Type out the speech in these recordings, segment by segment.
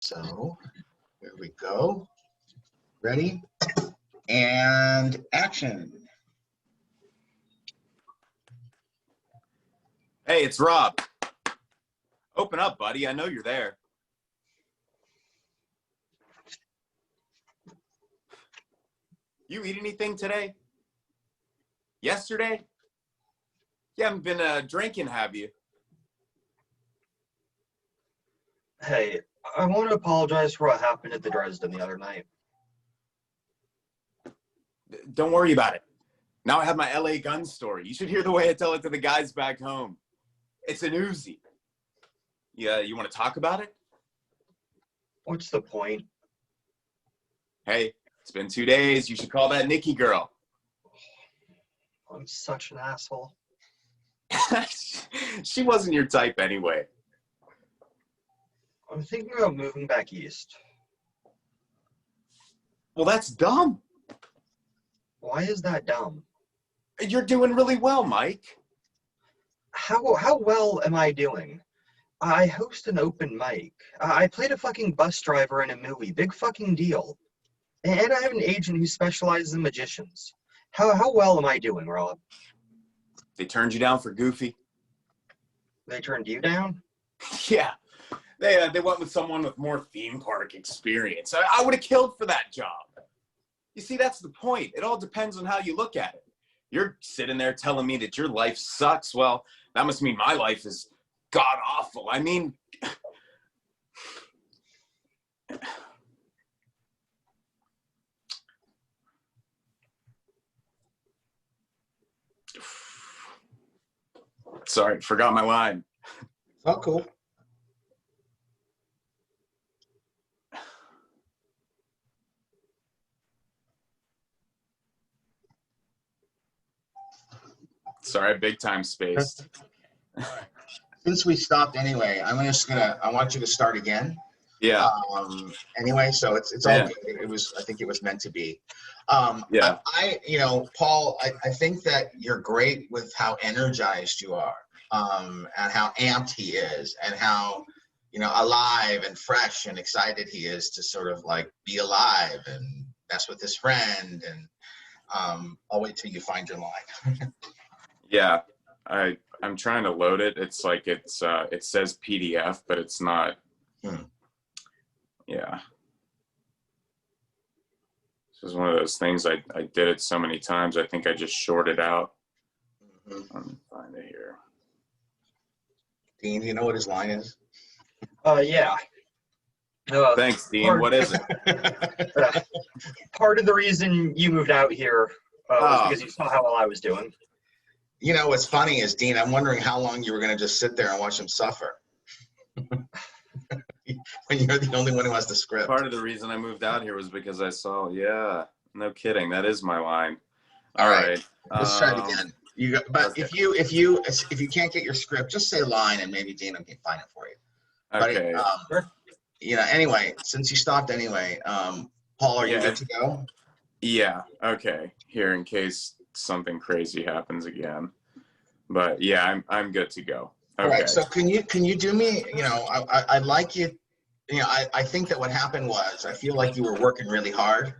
So here we go. Ready? And action. Hey, it's Rob. Open up, buddy. I know you're there. You eat anything today? Yesterday? You haven't been drinking, have you? Hey, I want to apologize for what happened at the Dresden the other night. Don't worry about it. Now I have my LA gun story. You should hear the way I tell it to the guys back home. It's an Uzi. Yeah, you want to talk about it? What's the point? Hey, it's been 2 days. You should call that Nikki girl. I'm such an asshole. She wasn't your type anyway. I'm thinking about moving back east. Well, that's dumb. Why is that dumb? You're doing really well, Mike. How well am I doing? I host an open mic. I played a fucking bus driver in a movie. Big fucking deal. And I have an agent who specializes in magicians. How well am I doing, Rob? They turned you down for Goofy. They turned you down? Yeah. They went with someone with more theme park experience. I would have killed for that job. You see, that's the point. It all depends on how you look at it. You're sitting there telling me that your life sucks. Well, that must mean my life is god-awful. I mean... Sorry, forgot my line. Oh, cool. Sorry, big time spaced. Since we stopped anyway, I want you to start again. Yeah. Anyway, so it's all good. I think it was meant to be. Yeah. Paul, I think that you're great with how energized you are, and how amped he is, and how, alive and fresh and excited he is to sort of like be alive and mess with his friend. And I'll wait till you find your line. Yeah. I'm trying to load it. It's like it says PDF, but it's not. Yeah. This is one of those things I did it so many times. I think I just shorted out. Let me find it here. Dean, you know what his line is? Yeah. Thanks, Dean. What is it? Part of the reason you moved out here was because you saw how well I was doing. You know, what's funny is, Dean, I'm wondering how long you were going to just sit there and watch him suffer. When you're the only one who has the script. Part of the reason I moved out here was because I saw, yeah, no kidding. That is my line. All right. Let's try it again. But okay. if you can't get your script, just say line and maybe Dina can find it for you. Okay. But, anyway, since you stopped anyway, Paul, are you good to go? Yeah. Okay. Here, in case something crazy happens again. But yeah, I'm good to go. Okay. All right. So can you do me? I'd like you. I think that what happened was I feel like you were working really hard.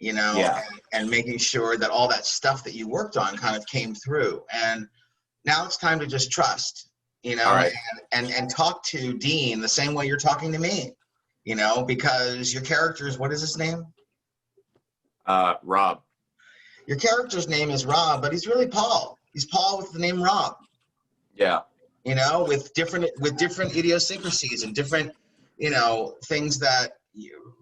And making sure that all that stuff that you worked on kind of came through. And now it's time to just trust. All right. and talk to Dean the same way you're talking to me. Because your character's, what is his name? Rob. Your character's name is Rob, but he's really Paul. He's Paul with the name Rob. Yeah. With different idiosyncrasies and different, things that you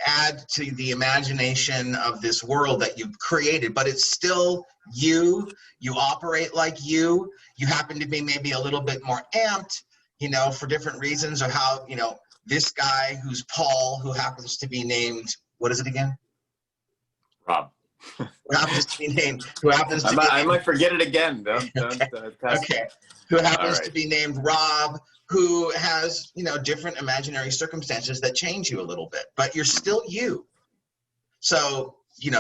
add to the imagination of this world that you've created, but it's still you. You operate like you happen to be maybe a little bit more amped, for different reasons, or how, this guy who's Paul, who happens to be named, what is it again? Rob. Who happens to be named, I might forget it again. Okay. Who happens to be named Rob, who has, different imaginary circumstances that change you a little bit, but you're still you. So,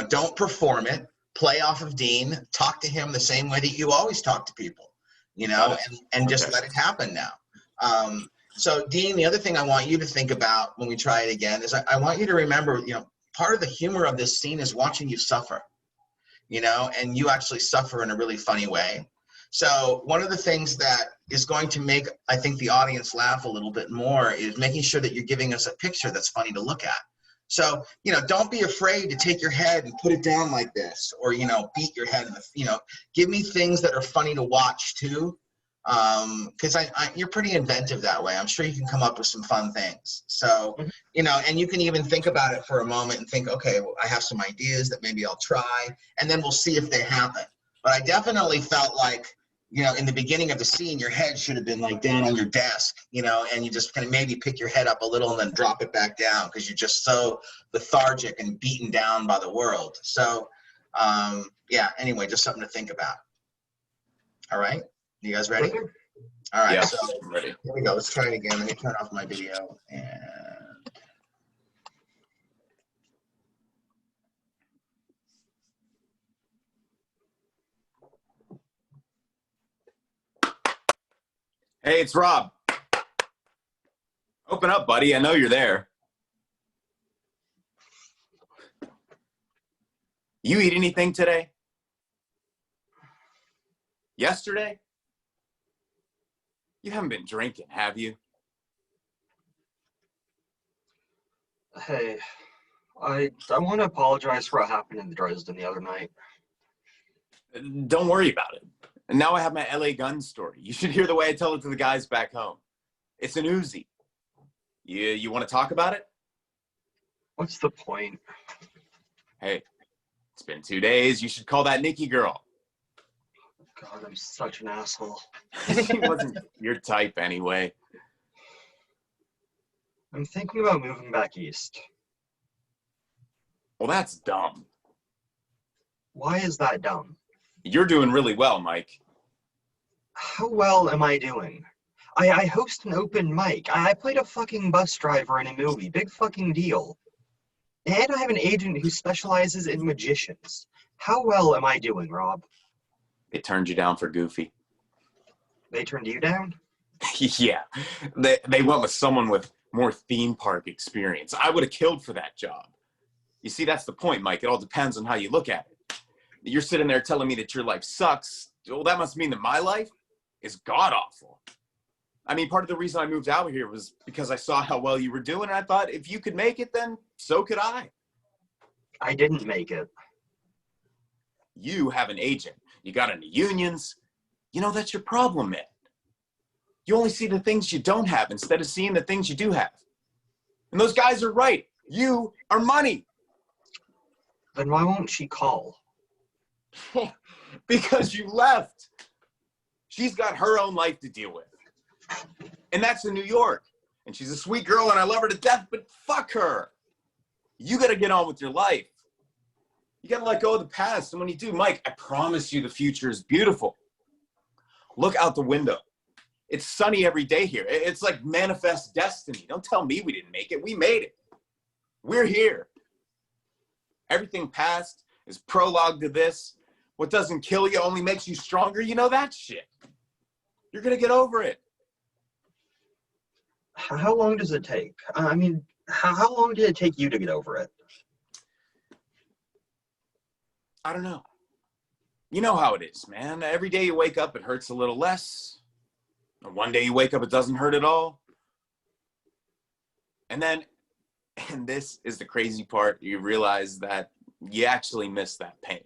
don't perform it. Play off of Dean. Talk to him the same way that you always talk to people, and just let it happen now. So Dean, the other thing I want you to think about when we try it again is I want you to remember, you know, part of the humor of this scene is watching you suffer, you know, and you actually suffer in a really funny way. So one of the things that is going to make, I think, the audience laugh a little bit more is making sure that you're giving us a picture that's funny to look at. So, you know, don't be afraid to take your head and put it down like this, or, you know, beat your head in the, you know, give me things that are funny to watch too. Because you're pretty inventive that way. I'm sure you can come up with some fun things. So, you know, and you can even think about it for a moment and think, okay, well, I have some ideas that maybe I'll try, and then we'll see if they happen. But I definitely felt like, you know, in the beginning of the scene, your head should have been like down on your desk, you know, and you just kind of maybe pick your head up a little and then drop it back down because you're just so lethargic and beaten down by the world. So, yeah, anyway, just something to think about. All right. You guys ready? All right. Yeah, So I'm ready. here we go. Let's try it again. Let me turn off my video. And Hey, it's Rob. Open up, buddy. I know you're there. You eat anything today? Yesterday? You haven't been drinking, have you? Hey, I want to apologize for what happened in Dresden the other night. Don't worry about it. And now I have my LA gun story. You should hear the way I tell it to the guys back home. It's an Uzi. You want to talk about it? What's the point? Hey, it's been 2 days. You should call that Nikki girl. God, I'm such an asshole. She wasn't your type anyway. I'm thinking about moving back east. Well, that's dumb. Why is that dumb? You're doing really well, Mike. How well am I doing? I host an open mic. I played a fucking bus driver in a movie. Big fucking deal. And I have an agent who specializes in magicians. How well am I doing, Rob? They turned you down for Goofy. They turned you down? Yeah, they went with someone with more theme park experience. I would have killed for that job. You see, that's the point, Mike. It all depends on how you look at it. You're sitting there telling me that your life sucks. Well, that must mean that my life is god-awful. I mean, part of the reason I moved out here was because I saw how well you were doing, and I thought if you could make it, then so could I. I didn't make it. You have an agent. You got into unions. You know, that's your problem, man. You only see the things you don't have instead of seeing the things you do have. And those guys are right. You are money. Then why won't she call? Because you left. She's got her own life to deal with. And that's in New York. And she's a sweet girl and I love her to death, but fuck her. You got to get on with your life. You got to let go of the past. And when you do, Mike, I promise you the future is beautiful. Look out the window. It's sunny every day here. It's like manifest destiny. Don't tell me we didn't make it. We made it. We're here. Everything past is prologue to this. What doesn't kill you only makes you stronger. You know that shit. You're going to get over it. How long does it take? I mean, how long did it take you to get over it? I don't know. You know how it is, man. Every day you wake up, it hurts a little less. And one day you wake up, it doesn't hurt at all. And then, and this is the crazy part, you realize that you actually miss that pain.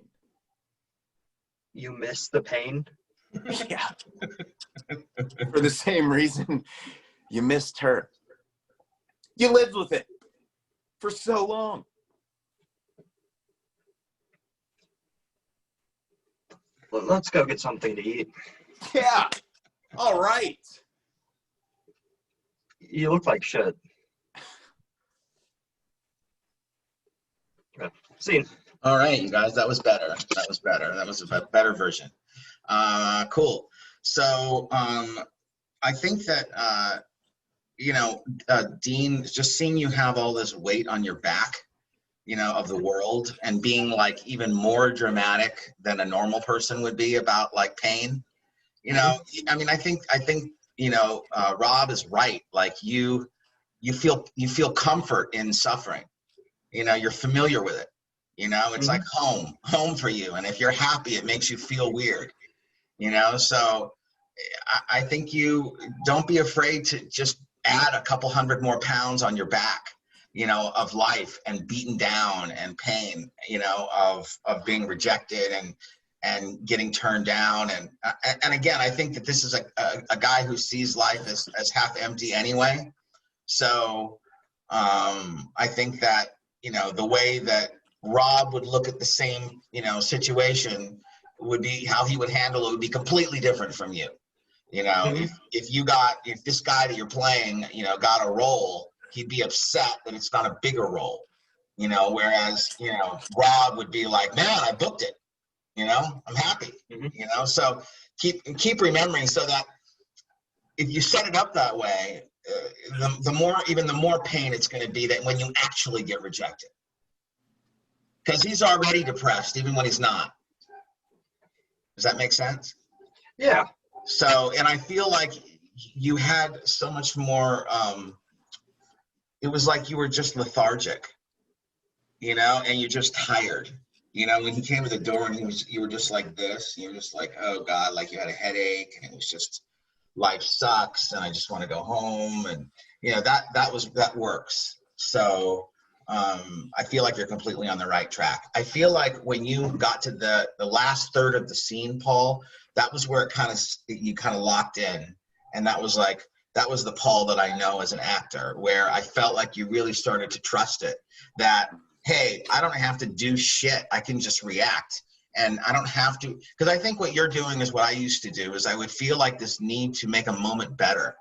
You miss the pain? Yeah. For the same reason you missed her. You lived with it for so long. Let's go get something to eat. Yeah. All right. You look like shit. Okay. Scene. all right, you guys, that was better. That was better. That was a better version. Cool. So I think that, you know, Dean, just seeing you have all this weight on your back, you know, of the world, and being like even more dramatic than a normal person would be about like pain, you know, I mean, I think Rob is right. Like you feel comfort in suffering. You're familiar with it. It's like home for you. And if you're happy, it makes you feel weird. So I think you don't be afraid to just add a couple hundred more pounds on your back, of life and beaten down and pain, of being rejected and getting turned down. And again, I think that this is a guy who sees life as half empty anyway. So I think that, the way that Rob would look at the same, situation would be how he would handle it would be completely different from you. If this guy that you're playing, got a role, he'd be upset that it's not a bigger role, whereas, Rob would be like, man, I booked it, I'm happy, so keep remembering, so that if you set it up that way, the more pain it's going to be that when you actually get rejected, because he's already depressed, even when he's not. Does that make sense? Yeah. So, and I feel like you had so much more, it was like you were just lethargic, and you're just tired. When he came to the door and you were just like this, you were just like, oh God, like you had a headache, and it was just, life sucks, and I just want to go home. And, that works. So I feel like you're completely on the right track. I feel like when you got to the last third of the scene, Paul, that was where you kind of locked in. And that was the Paul that I know as an actor, where I felt like you really started to trust it, that, hey, I don't have to do shit. I can just react. And I don't have to, because I think what you're doing is what I used to do, is I would feel like this need to make a moment better,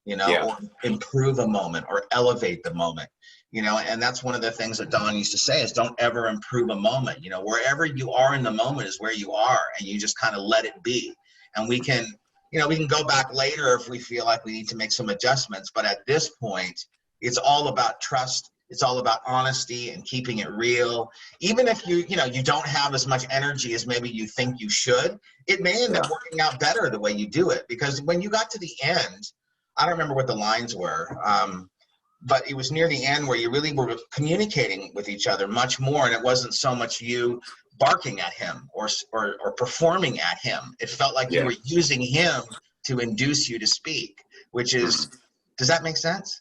or improve a moment or elevate the moment. And that's one of the things that Don used to say is don't ever improve a moment. Wherever you are in the moment is where you are, and you just kind of let it be. And we can go back later if we feel like we need to make some adjustments. But at this point, it's all about trust. It's all about honesty and keeping it real. Even if you don't have as much energy as maybe you think you should, it may end up working out better the way you do it. Because when you got to the end, I don't remember what the lines were, but it was near the end where you really were communicating with each other much more, and it wasn't so much you barking at him or performing at him. It felt like you were using him to induce you to speak, which is, does that make sense?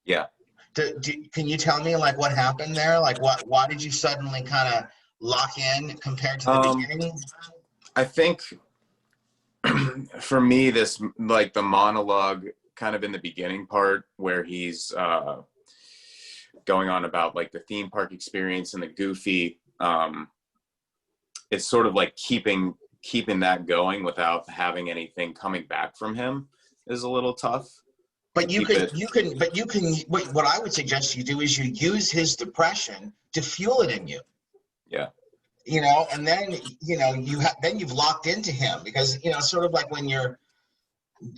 Yeah. Can you tell me like what happened there? Like why did you suddenly kind of lock in compared to the beginning? I think for me, this, like the monologue kind of in the beginning part where he's going on about like the theme park experience and the goofy, it's sort of like keeping that going without having anything coming back from him is a little tough. But what I would suggest you do is you use his depression to fuel it in you. Yeah. And then, you've locked into him, because, sort of like when you're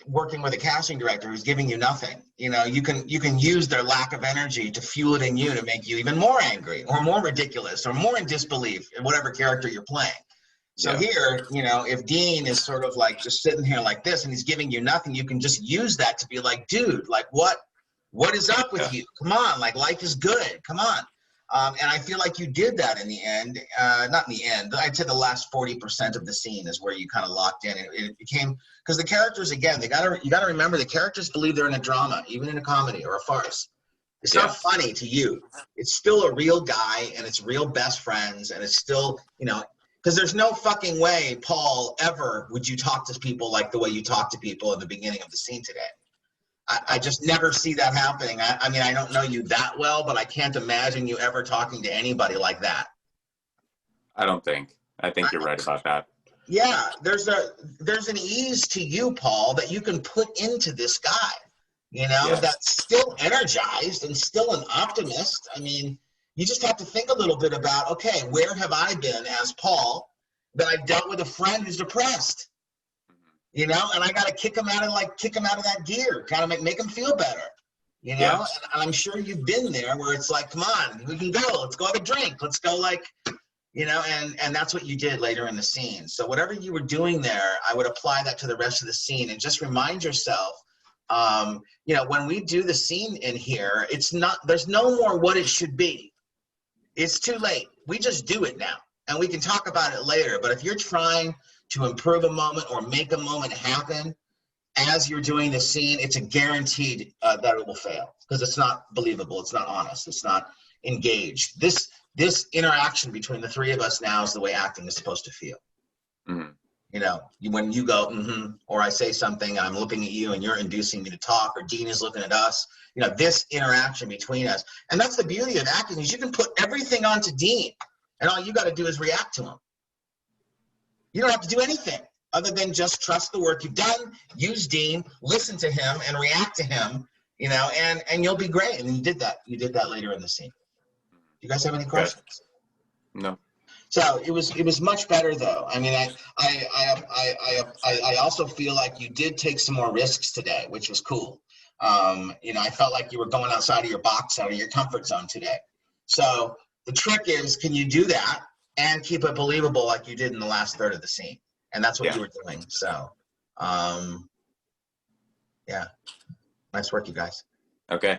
working with a casting director who's giving you nothing, you can use their lack of energy to fuel it in you to make you even more angry or more ridiculous or more in disbelief in whatever character you're playing. So here, if Dean is sort of like just sitting here like this and he's giving you nothing, you can just use that to be like, dude, like what is up with you? Come on, like life is good. Come on. And I feel like you did that in the end, not in the end, I'd say the last 40% of the scene is where you kind of locked in. It became, because the characters, again, you got to remember the characters believe they're in a drama, even in a comedy or a farce. It's not funny to you. It's still a real guy, and it's real best friends, and it's still, because there's no fucking way, Paul, ever would you talk to people like the way you talk to people in the beginning of the scene today. I just never see that happening. I mean, I don't know you that well, but I can't imagine you ever talking to anybody like that. I think you're right about that. Yeah, there's an ease to you, Paul, that you can put into this guy, that's still energized and still an optimist. I mean, you just have to think a little bit about, okay, where have I been as Paul that I dealt with a friend who's depressed? And I got to kick him out of that gear, kind of make him feel better, And I'm sure you've been there where it's like, come on, we can go, let's go have a drink. Let's go and that's what you did later in the scene. So whatever you were doing there, I would apply that to the rest of the scene and just remind yourself you know, when we do the scene in here, it's not, there's no more what it should be. It's too late. We just do it now, and we can talk about it later. But if you're trying to improve a moment or make a moment happen as you're doing the scene, it's a guaranteed that it will fail, because it's not believable, it's not honest, it's not engaged. This interaction between the three of us now is the way acting is supposed to feel. Mm-hmm. You know, when you go, or I say something and I'm looking at you and you're inducing me to talk, or Dean is looking at us, you know, this interaction between us. And that's the beauty of acting, is you can put everything onto Dean and all you got to do is react to him. You don't have to do anything other than just trust the work you've done, use Dean, listen to him and react to him, you know, and you'll be great. And you did that. You did that later in the scene. Do you guys have any questions? No. So it was much better though. I mean, I also feel like you did take some more risks today, which was cool. You know, I felt like you were going outside of your box, out of your comfort zone today. So the trick is, can you do that and keep it believable like you did in the last third of the scene? And that's what you were doing. So, yeah, nice work, you guys. Okay.